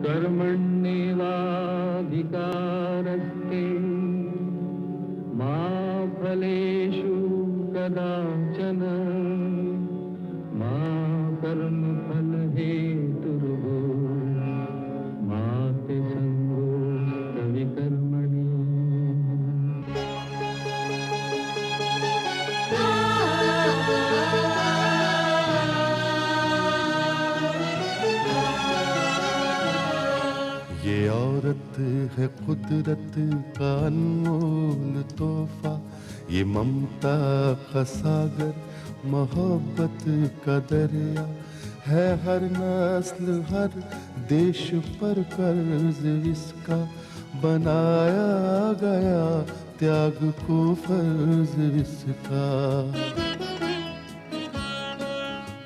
कर्मण्येवाधिकारस्ते मा फलेषु कदाचन मा कर्मफलहेतुर्भूः मा ते संगोऽस्त्वविकर्मणि। ये औरत है कुदरत का अनमोल तोहफा, ये ममता का सागर, मोहब्बत का दरिया है। हर नस्ल हर देश पर कर्ज इसका बनाया गया, त्याग को फर्ज इसका।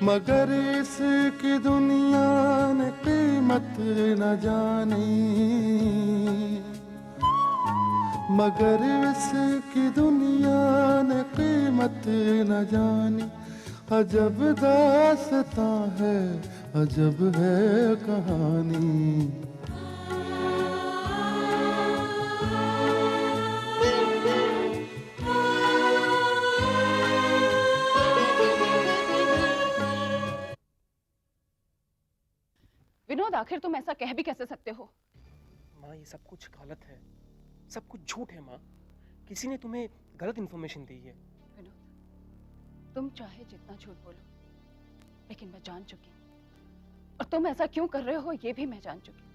मगर इसकी दुनिया ने कीमत न जानी, मगर इसकी दुनिया ने कीमत न जानी। अजब दास्तां है, अजब है कहानी। विनोद, आखिर तुम ऐसा कह भी कैसे सकते हो? माँ, ये सब कुछ गलत है, सब कुछ झूठ है माँ। किसी ने तुम्हें गलत इन्फॉर्मेशन दी है। विनोद, तुम चाहे जितना झूठ बोलो, लेकिन मैं जान चुकी हूँ। और तुम ऐसा क्यों कर रहे हो ये भी मैं जान चुकी हूँ।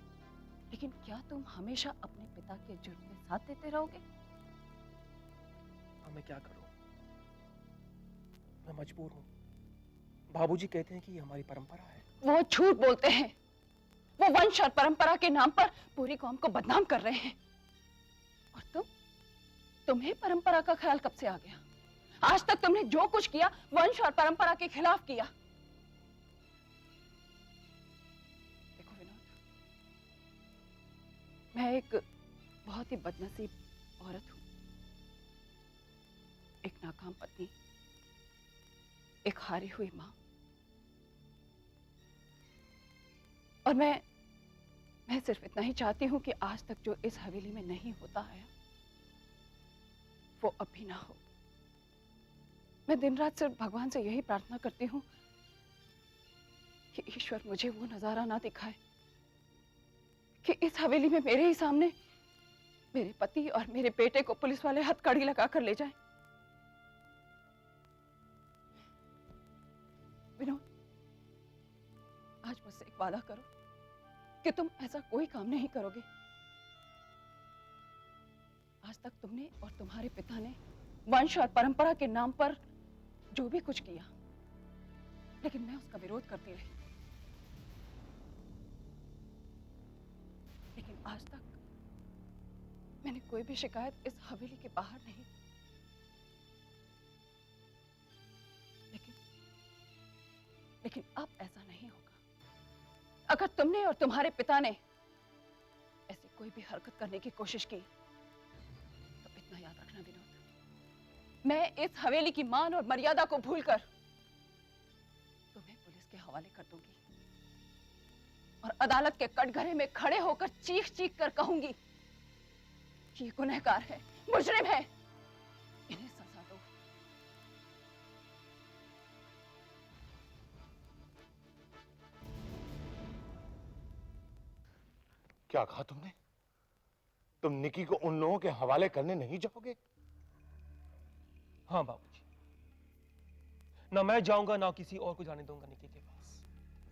लेकिन क्या तुम हमेशा अपने पिता के जुर्म में साथ देते रहोगे? अब मैं क्या करूँ? मैं मजबूर हूँ। बाबूजी कहते हैं कि ये हमारी परंपरा है। वो झूठ बोलते हैं। वो वंश और परंपरा के नाम पर पूरी कौम को बदनाम कर रहे हैं। और तुम्हें परंपरा का ख्याल कब से आ गया? आज तक तुमने जो कुछ किया वंश और परंपरा के खिलाफ किया। देखो विनोद, मैं एक बहुत ही बदनसीब औरत हूं, एक नाकाम पत्नी, एक हारी हुई मां। और मैं सिर्फ इतना ही चाहती हूं कि आज तक जो इस हवेली में नहीं होता है वो अब भी ना हो। मैं दिन रात सिर्फ भगवान से यही प्रार्थना करती हूं कि ईश्वर मुझे वो नजारा ना दिखाए कि इस हवेली में मेरे ही सामने मेरे पति और मेरे बेटे को पुलिस वाले हथकड़ी लगाकर ले जाएं। विनोद, आज मुझसे एक वादा करो कि तुम ऐसा कोई काम नहीं करोगे। आज तक तुमने और तुम्हारे पिता ने वंश और परंपरा के नाम पर जो भी कुछ किया, लेकिन मैं उसका विरोध करती रही। लेकिन आज तक मैंने कोई भी शिकायत इस हवेली के बाहर नहीं। लेकिन अब ऐसा नहीं होगा। अगर तुमने और तुम्हारे पिता ने ऐसी कोई भी हरकत करने की कोशिश की तो इतना याद रखना विनोद, मैं इस हवेली की मान और मर्यादा को भूलकर तुम्हें पुलिस के हवाले कर दूंगी और अदालत के कटघरे में खड़े होकर चीख चीख कर कहूंगी कि ये गुनहगार है, मुजरिम है, इन्हें सजा दो। क्या कहा तुमने? तुम निकी को उन लोगों के हवाले करने नहीं जाओगे? हाँ बाबूजी, ना मैं जाऊंगा ना किसी और को जाने दूंगा निकी के पास।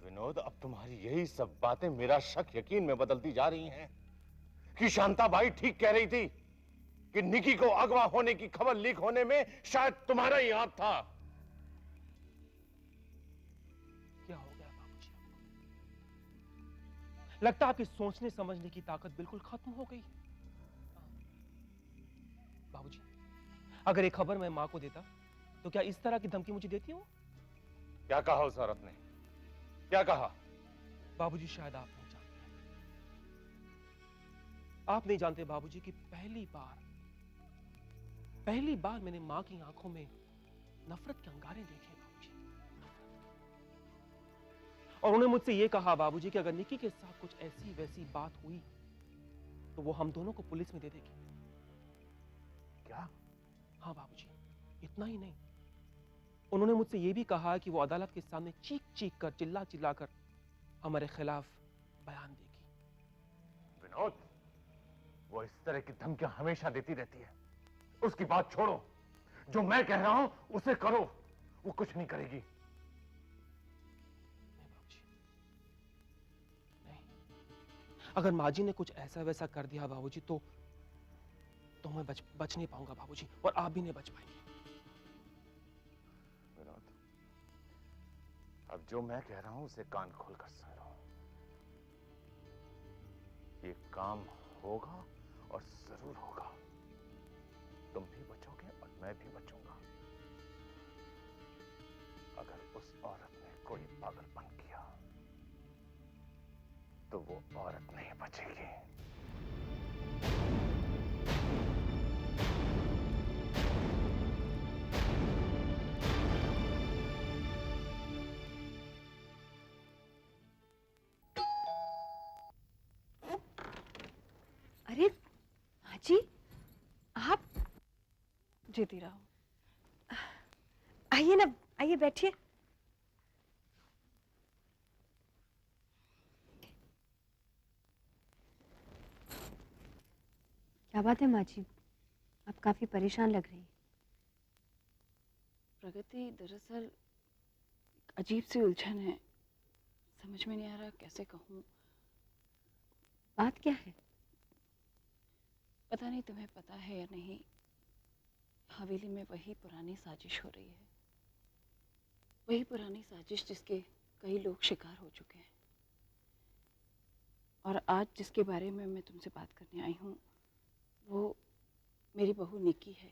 विनोद, अब तुम्हारी यही सब बातें मेरा शक यकीन में बदलती जा रही हैं कि शांताबाई ठीक कह रही थी कि निकी को अगवा होने की खबर लीक होने में शायद तुम्हारा ही हाथ था। क्या हो गया बाबूजी आपको? लगता है आपकी सोचने समझने की ताकत बिल्कुल खत्म हो गई। बाबूजी, अगर ये खबर मैं मां को देता तो क्या इस तरह की धमकी मुझे देती हो? क्या कहा उस औरत ने? क्या कहा? बाबूजी, शायद आप नहीं जानते। आप नहीं जानते बाबूजी कि पहली बार मैंने मां की आंखों में नफरत के अंगारे देखे बाबूजी। और उन्होंने मुझसे ये कहा बाबूजी कि अगर निकी के साथ कुछ ऐसी वैसी बात हुई तो वो हम दोनों को पुलिस में दे देगी। क्या? हाँ बाबूजी, इतना ही नहीं, उन्होंने मुझसे ये भी कहा कि वो अदालत के सामने चीख चीख कर, चिल्ला चिल्ला कर हमारे खिलाफ बयान देगी। विनोद, वो इस तरह की धमकियां हमेशा देती रहती है। उसकी बात छोड़ो, जो मैं कह रहा हूं उसे करो। वो कुछ नहीं करेगी। नहीं बाबूजी, नहीं। अगर माँ जी ने कुछ ऐसा वैसा कर दिया बाबूजी तो मैं बच नहीं पाऊंगा बाबूजी, और आप भी नहीं बच पाएंगे। विनोद, अब जो मैं कह रहा हूं उसे कान खोलकर सुन लो। ये काम होगा और जरूर होगा। तुम भी बचोगे और मैं भी बचूंगा। अगर उस औरत ने कोई पागलपन किया तो वो औरत नहीं बचेगी। अरे माँ जी, आप जीती रहो। आइए ना, आइए बैठिए। क्या बात है माँ जी, आप काफी परेशान लग रही हैं। प्रगति, दरअसल एक अजीब सी उलझन है, समझ में नहीं आ रहा कैसे कहूँ। बात क्या है? पता नहीं तुम्हें पता है या नहीं, हवेली में वही पुरानी साजिश हो रही है। वही पुरानी साजिश जिसके कई लोग शिकार हो चुके हैं। और आज जिसके बारे में मैं तुमसे बात करने आई हूँ वो मेरी बहू निकी है।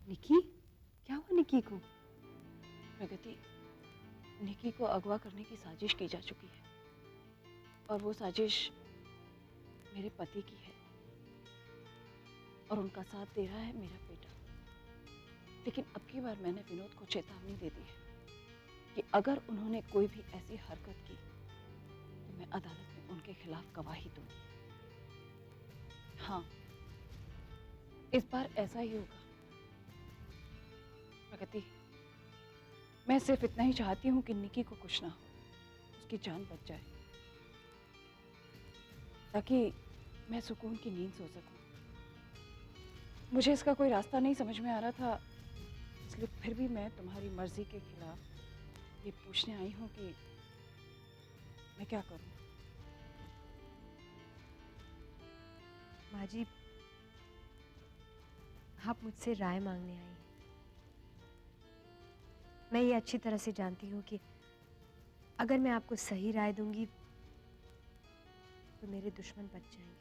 निकी? क्या हुआ निकी को? प्रगति, निकी को अगवा करने की साजिश की जा चुकी है, और वो साजिश मेरे पति की है, और उनका साथ दे रहा है मेरा बेटा। लेकिन अब की बार मैंने विनोद को चेतावनी दे दी है कि अगर उन्होंने कोई भी ऐसी हरकत की तो मैं अदालत में उनके खिलाफ गवाही दूंगी। हाँ, इस बार ऐसा ही होगा। प्रगति, मैं सिर्फ इतना ही चाहती हूँ कि निकी को कुछ ना हो, उसकी जान बच जाए, ताकि मैं सुकून की नींद सो सकूं। मुझे इसका कोई रास्ता नहीं समझ में आ रहा था, इसलिए फिर भी मैं तुम्हारी मर्जी के खिलाफ ये पूछने आई हूँ कि मैं क्या करूँ। माँ जी, आप मुझसे राय मांगने आई हैं। मैं ये अच्छी तरह से जानती हूँ कि अगर मैं आपको सही राय दूंगी तो मेरे दुश्मन बच जाएंगे।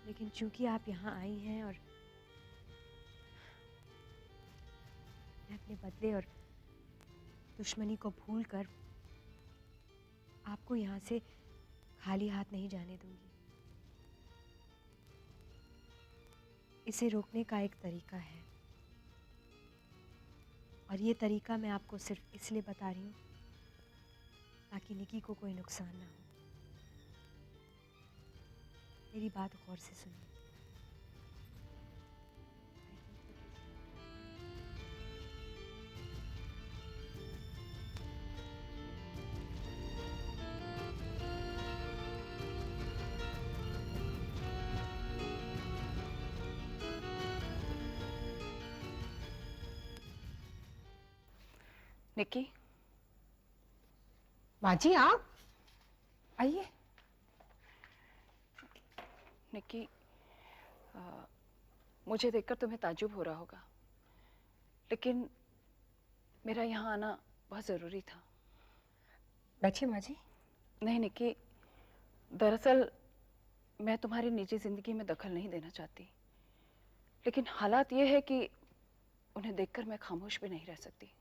लेकिन चूंकि आप यहाँ आई हैं और मैं अपने बदले और दुश्मनी को भूलकर आपको यहाँ से खाली हाथ नहीं जाने दूंगी। इसे रोकने का एक तरीका है, और ये तरीका मैं आपको सिर्फ इसलिए बता रही हूँ ताकि निकी को कोई नुकसान ना हो। मेरी बात गौर से सुनिए। निकी, माँ जी, आप आइए। निकी, मुझे देखकर तुम्हें ताज्जुब हो रहा होगा, लेकिन मेरा यहाँ आना बहुत ज़रूरी था। बैठिए माँ जी। नहीं निकी, दरअसल मैं तुम्हारी निजी ज़िंदगी में दखल नहीं देना चाहती, लेकिन हालात ये है कि उन्हें देखकर मैं खामोश भी नहीं रह सकती।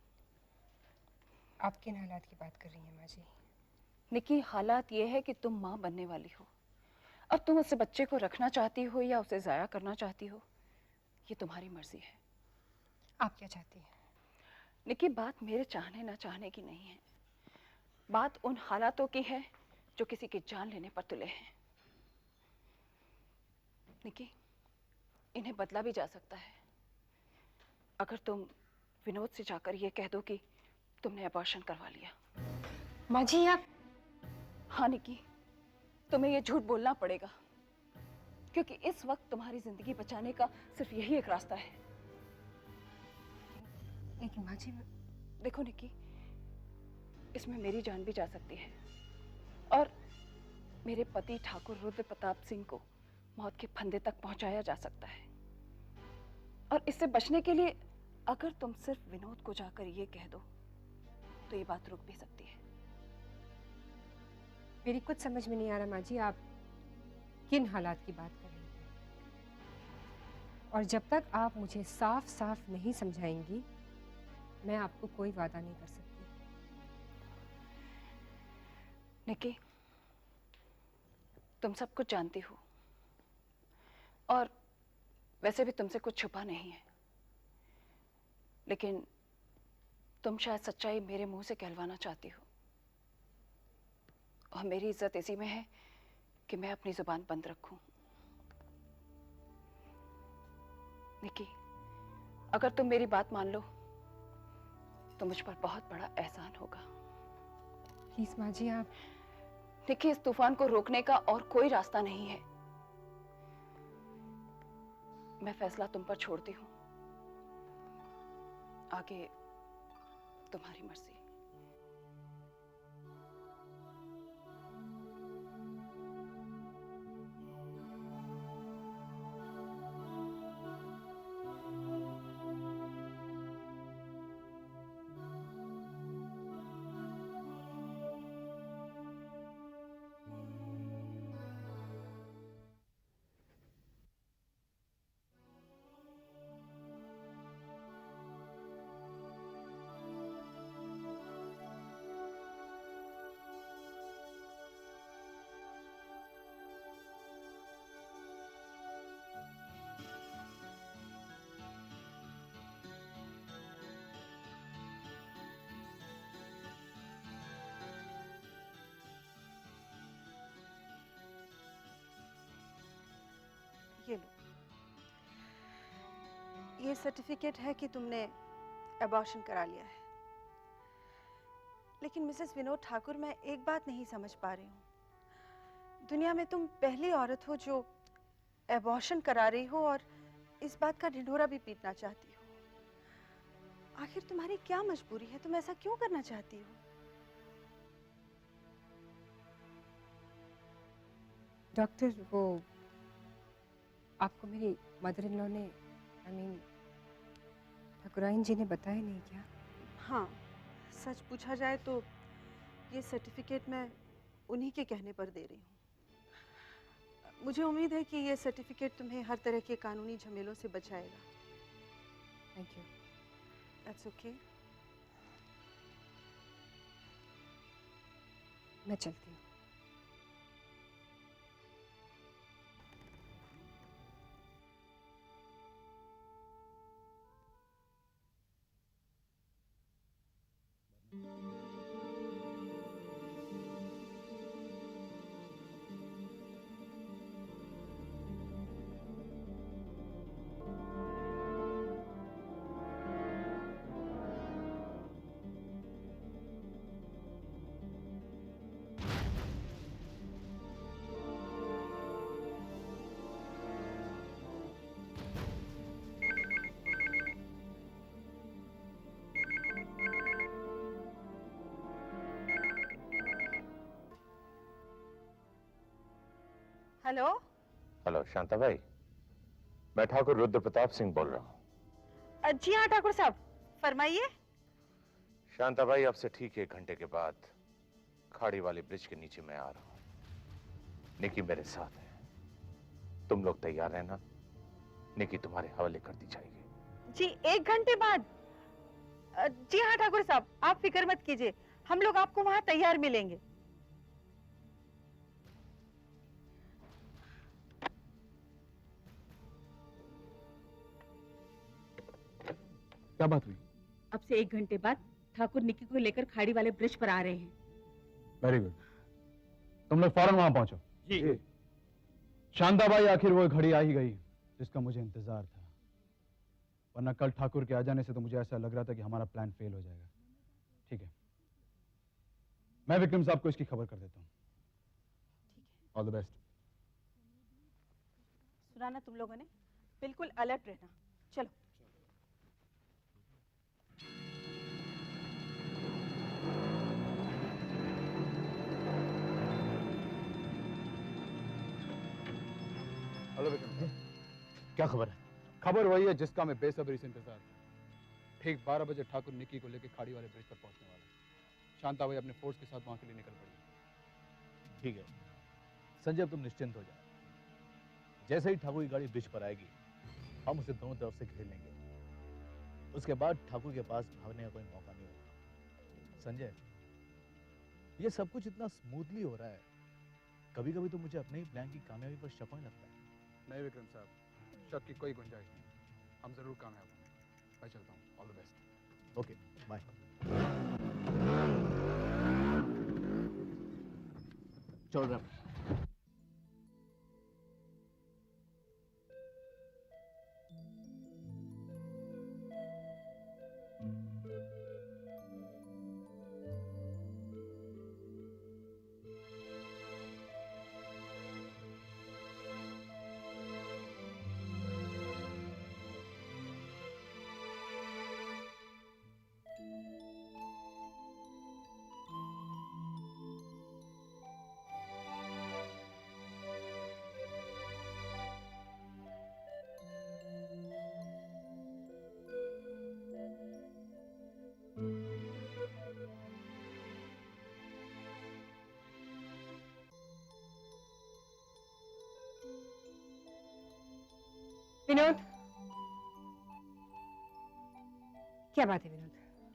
आप किन हालात की बात कर रही हैं माँ जी? निकी, हालात ये है कि तुम माँ बनने वाली हो। अब तुम उस बच्चे को रखना चाहती हो या उसे ज़ाया करना चाहती हो, ये तुम्हारी मर्जी है। आप क्या चाहती हैं? निकी, बात मेरे चाहने ना चाहने की नहीं है, बात उन हालातों की है जो किसी की जान लेने पर तुले हैं। निकी, इन्हें बदला भी जा सकता है अगर तुम विनोद से जाकर ये कह दो कि तुमने अबॉर्शन करवा लिया। माँ जी आप हाँ निकी, तुम्हें ये झूठ बोलना पड़ेगा, क्योंकि इस वक्त तुम्हारी जिंदगी बचाने का सिर्फ यही एक रास्ता है। लेकिन माँ जी देखो निकी, इसमें मेरी जान भी जा सकती है और मेरे पति ठाकुर रुद्र प्रताप सिंह को मौत के फंदे तक पहुंचाया जा सकता है। और इससे बचने के लिए अगर तुम सिर्फ विनोद को जाकर ये कह दो तो ये बात रुक भी सकती है। मेरी कुछ समझ में नहीं आ रहा माँ जी, आप किन हालात की बात कर रही हैं। और जब तक आप मुझे साफ साफ नहीं समझाएंगी, मैं आपको कोई वादा नहीं कर सकती। निकी, तुम सब कुछ जानती हो और वैसे भी तुमसे कुछ छुपा नहीं है, लेकिन तुम शायद सच्चाई मेरे मुंह से कहलवाना चाहती हो और मेरी इज्जत इसी में है कि मैं अपनी जुबान बंद रखूं। निकी, अगर तुम मेरी बात मान लो तो मुझ पर बहुत बड़ा एहसान होगा। प्लीज माँ जी आप निकी, इस तूफान को रोकने का और कोई रास्ता नहीं है। मैं फैसला तुम पर छोड़ती हूँ, आगे तुम्हारी मर्जी। ये लो, ये सर्टिफिकेट है कि तुमने अबॉर्शन करा लिया है। लेकिन मिसेस विनोद ठाकुर, मैं एक बात नहीं समझ पा रही हूँ। दुनिया में तुम पहली औरत हो जो अबॉर्शन करा रही हो और इस बात का ढिंढोरा भी पीटना चाहती हो। आखिर तुम्हारी क्या मजबूरी है? तुम ऐसा क्यों करना चाहती हो? डॉक्टर, वो आपको मेरी मदर इन लॉ ने ठाकुराइन जी ने बताया नहीं क्या? हाँ, सच पूछा जाए तो ये सर्टिफिकेट मैं उन्हीं के कहने पर दे रही हूँ। मुझे उम्मीद है कि ये सर्टिफिकेट तुम्हें हर तरह के कानूनी झमेलों से बचाएगा। Thank you. That's okay. मैं चलती हूँ। हेलो। हेलो शांता भाई, मैं ठाकुर रुद्र प्रताप सिंह बोल रहा हूँ। जी हाँ ठाकुर साहब, फरमाइए। शांता भाई, अब से ठीक 1 घंटे के बाद खाड़ी वाली ब्रिज के नीचे मैं आ रहा हूँ। निकी मेरे साथ है, तुम लोग तैयार रहना। निकी तुम्हारे हवाले कर दी जाएगी। जी 1 घंटे बाद? जी हाँ ठाकुर साहब, आप फिक्र मत कीजिए, हम लोग आपको वहां तैयार मिलेंगे। क्या बात हुई? अब से 1 घंटे बाद ठाकुर निकी को लेकर खाड़ी वाले ब्रिज पर आ रहे हैं। वेरी गुड, तुम लोग फौरन वहां पहुंचो। जी। शांताबाई, आखिर वो घड़ी आ ही गई जिसका मुझे इंतजार था, वरना कल ठाकुर के आ जाने से तो मुझे ऐसा लग रहा था कि हमारा प्लान फेल हो जाएगा। ठीक है, मैं विक्रम साहब को इसकी खबर कर देता हूँ। All the best. सुना ना तुम लोगों ने, बिल्कुल अलर्ट रहना। चलो। हेलो विक्रम, क्या खबर है? खबर वही है जिसका मैं बेसब्री से इंतजार था। ठीक 12 बजे ठाकुर निकी को लेकर खाड़ी वाले ब्रिज पर पहुंचने वाला है। शांताबाई अपने फोर्स के साथ वहां के लिए निकल पड़ी। ठीक है संजय, अब तुम निश्चिंत हो जाओ। जैसे ही ठाकुर की गाड़ी ब्रिज पर आएगी, हम उसे दोनों तरफ से घेर लेंगे। उसके बाद ठाकुर के पास भागने का कोई मौका नहीं होगा। संजय, ये सब कुछ इतना स्मूथली हो रहा है, कभी कभी तो मुझे अपने ही प्लान की कामयाबी पर शक होने लगता है। नहीं विक्रम साहब, शक की कोई गुंजाइश नहीं, हम जरूर कामयाब होंगे। मैं चलता हूँ, all the best. Okay bye. चल रहा। विनोद, क्या बात है विनोद,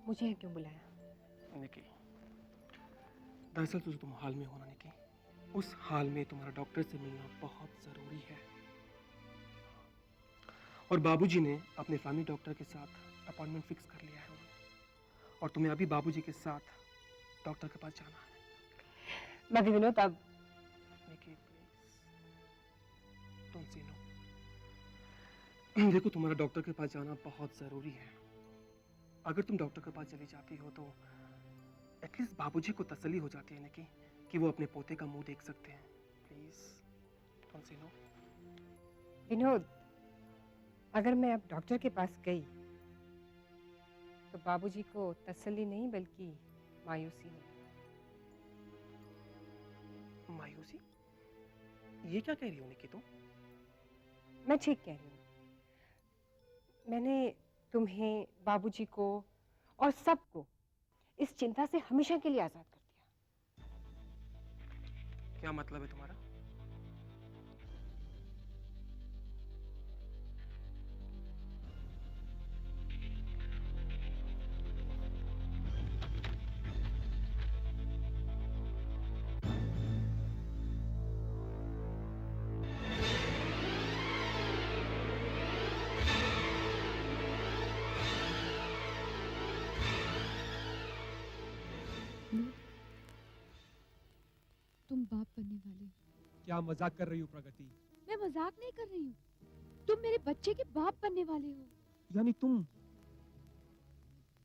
मुझे यहाँ क्यों बुलाया? निकी, दरअसल तुम हाल में हो ना निकी, उस हाल में तुम्हारा डॉक्टर से मिलना बहुत जरूरी है। और बाबूजी ने अपने फैमिली डॉक्टर के साथ अपॉइंटमेंट फिक्स कर लिया है उन्होंने, और तुम्हें अभी बाबूजी के साथ डॉक्टर के पास जाना है। मगर विनोद, अब निकी प्लीज डोंट से नो। देखो, तुम्हारा डॉक्टर के पास जाना बहुत जरूरी है। अगर तुम डॉक्टर के पास चली जाती हो तो एटलीस्ट बाबूजी को तसल्ली हो जाती है निकी कि वो अपने पोते का मुंह देख सकते हैं। Please don't say no. Vinod, अगर मैं अब डॉक्टर के पास गई तो बाबूजी को तसल्ली नहीं बल्कि मायूसी होगी। मायूसी? ये क्या कह रही हो निकी तुम? मैं ठीक कह रही हूँ। मैंने तुम्हें, बाबूजी को और सबको इस चिंता से हमेशा के लिए आजाद कर दिया। क्या मतलब है तुम्हारा? तुम बाप बनने वाले हो। क्या मजाक कर रही हो प्रगति? मैं मजाक नहीं कर रही हूँ, तुम मेरे बच्चे के बाप बनने वाले हो। यानी तुम?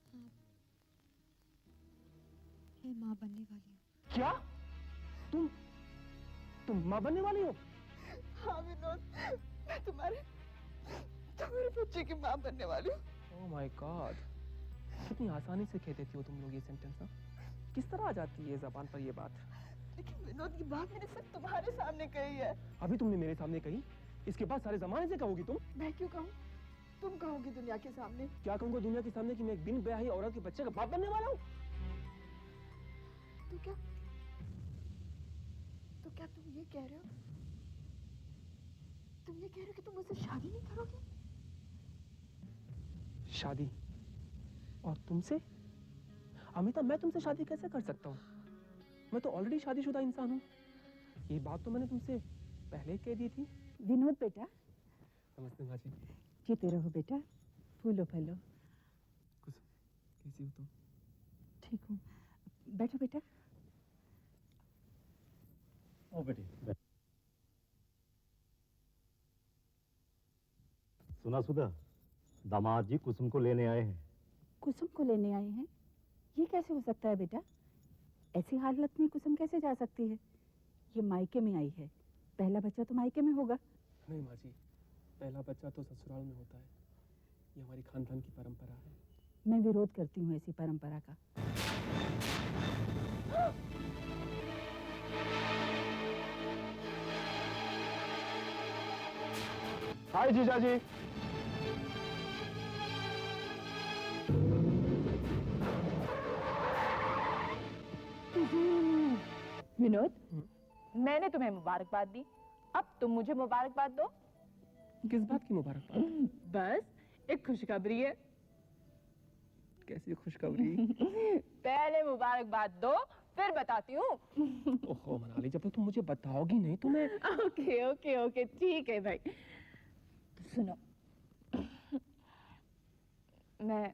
हाँ, मैं माँ बनने वाली हूँ। क्या? तुम माँ बनने वाली हो? हाँ विनोद, मैं तुम्हारे बच्चे की माँ बनने वाली हूँ। ओह माय गॉड, कितनी आसानी से कह देती हो तुम लोग ये सेंटेंस ना? किस तरह आ जाती है जबान पर ये बात? लेकिन विनोद, ये बात मैंने सिर्फ तुम्हारे सामने कही है। अभी तुमने मेरे सामने कही, इसके बाद सारे जमाने से कहोगी तुम? मैं क्यों कहूँ? तुम कहोगी दुनिया के सामने। क्या कहूँगा दुनिया के सामने कि मैं एक बिन ब्याही औरत के बच्चे का बाप बनने वाला हूँ? तो क्या तुम ये कह रहे हो? तुम ये कह रहे हो कि तुम मुझसे शादी नहीं करोगे? शादी? और तुमसे? अमिता, मैं तुमसे शादी कैसे कर सकता हूँ? मैं तो ऑलरेडी शादीशुदा इंसान हूँ। ये बात तो मैंने तुमसे पहले कह दी थी। विनोद बेटा, नमस्ते माँ जी। जीते रहो बेटा, फूलो फलो। कैसी हो तुम? ठीक हूँ। बैठो बेटा। ओ बेटी। सुना सुधा, दामाद जी कुसुम को लेने आए हैं। कुसुम को लेने आए हैं? ये कैसे हो सकता है बेटा? ऐसी हालत में कुसुम कैसे जा सकती है? ये मायके में आई है, पहला बच्चा तो मायके में होगा। नहीं माँ जी, पहला बच्चा तो ससुराल में होता है। ये हमारी खानदान की परंपरा है। मैं विरोध करती हूँ ऐसी परंपरा का। हाय जीजा जी। विनोद, मैंने तुम्हें मुबारकबाद दी, अब तुम मुझे मुबारकबाद दो। किस बात की मुबारकबाद? बस एक खुशखबरी है। कैसी खुशखबरी? पहले मुबारकबाद दो, फिर बताती हूँ। ओहो मनाली, जब तक तुम मुझे बताओगी नहीं तो मैं... ओके ओके ओके, ठीक है भाई। तो सुनो, मैं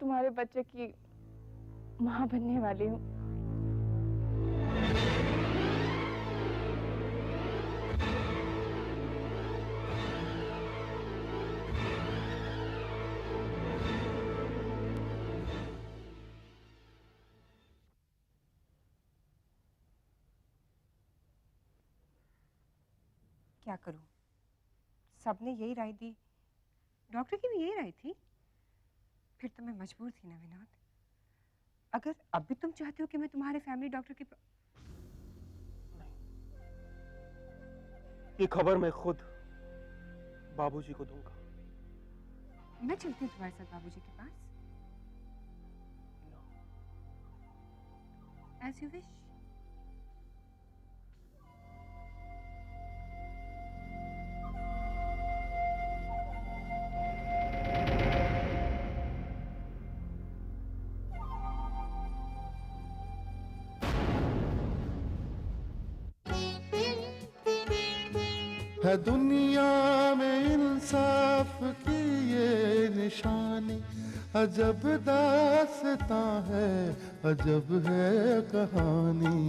तुम्हारे बच्चे की माँ बनने वाली हूँ। क्या करूं? सबने यही राय दी, डॉक्टर की भी यही राय थी। फिर तो मैं मजबूर थी ना विनोद। अगर अब भी तुम चाहते हो कि मैं तुम्हारे फैमिली डॉक्टर के ये खबर मैं खुद बाबूजी को दूंगा। मैं चलती हूँ तुम्हारे साथ बाबूजी के पास। As you wish. है दुनिया में इंसाफ की ये निशानी, अजब दास्तां है, अजब है कहानी।